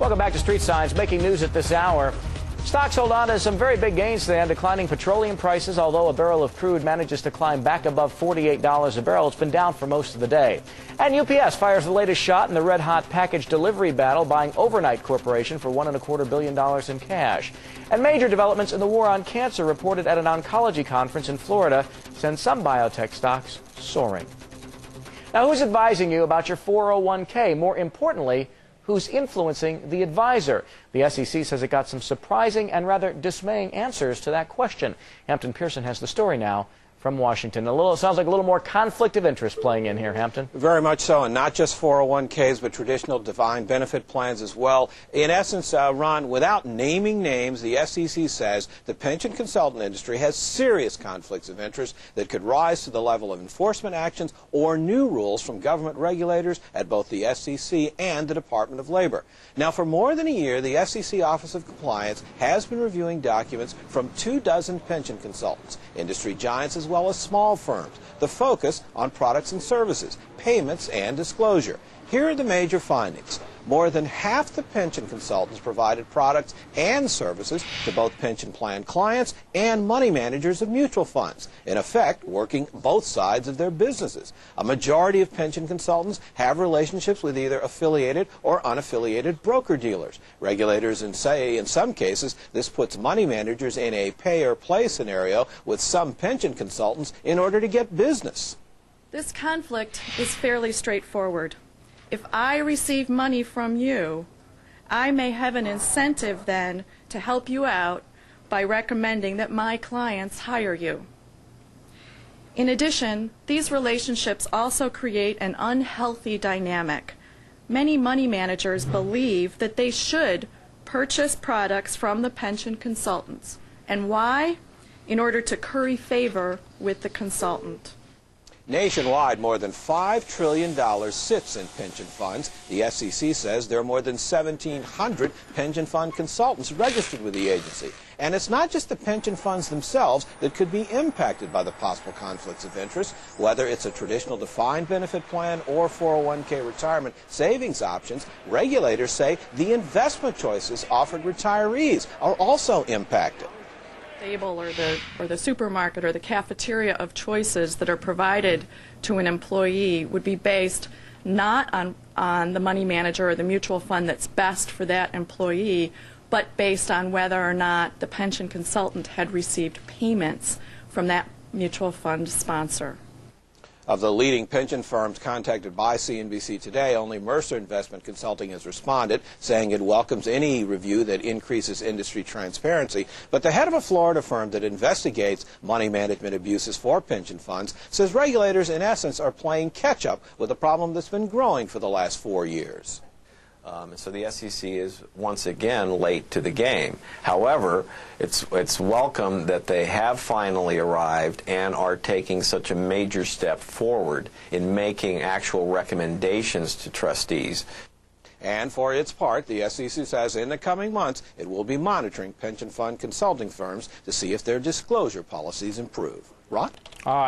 Welcome back to Street Signs. Making news at this hour. Stocks hold on to some very big gains today on declining petroleum prices. Although a barrel of crude manages to climb back above $48 a barrel, it's been down for most of the day. And UPS fires the latest shot in the red-hot package delivery battle, buying Overnight Corporation for $1.25 billion in cash. And major developments in the war on cancer reported at an oncology conference in Florida send some biotech stocks soaring. Now, who's advising you about your 401k? More importantly, who's influencing the advisor? The SEC says it got some surprising and rather dismaying answers to that question. Hampton Pearson has the story now from Washington. Sounds like a little more conflict of interest playing in here, Hampton. Very much so, and not just 401ks, but traditional defined benefit plans as well. In essence, Ron, without naming names, the SEC says the pension consultant industry has serious conflicts of interest that could rise to the level of enforcement actions or new rules from government regulators at both the SEC and the Department of Labor. Now, for more than a year, the SEC Office of Compliance has been reviewing documents from 24 pension consultants, industry giants as well as small firms. The focus on products and services, payments, and disclosure. Here are the major findings. More than half the pension consultants provided products and services to both pension plan clients and money managers of mutual funds, in effect working both sides of their businesses. A majority of pension consultants have relationships with either affiliated or unaffiliated broker-dealers. Regulators say in some cases this puts money managers in a pay-or-play scenario with some pension consultants in order to get business. This conflict is fairly straightforward. If I receive money from you, I may have an incentive then to help you out by recommending that my clients hire you. In addition, these relationships also create an unhealthy dynamic. Many money managers believe that they should purchase products from the pension consultants. And why? In order to curry favor with the consultant. Nationwide, more than $5 trillion sits in pension funds. The SEC says there are more than 1,700 pension fund consultants registered with the agency. And it's not just the pension funds themselves that could be impacted by the possible conflicts of interest. Whether it's a traditional defined benefit plan or 401k retirement savings options, regulators say the investment choices offered retirees are also impacted. Or the supermarket or the cafeteria of choices that are provided to an employee would be based not on the money manager or the mutual fund that's best for that employee, but based on whether or not the pension consultant had received payments from that mutual fund sponsor. Of the leading pension firms contacted by CNBC today, only Mercer Investment Consulting has responded, saying it welcomes any review that increases industry transparency. But the head of a Florida firm that investigates money management abuses for pension funds says regulators, in essence, are playing catch-up with a problem that's been growing for the last 4 years. So the SEC is once again late to the game. However, it's welcome that they have finally arrived and are taking such a major step forward in making actual recommendations to trustees. And for its part, the SEC says in the coming months it will be monitoring pension fund consulting firms to see if their disclosure policies improve. Ron? All right.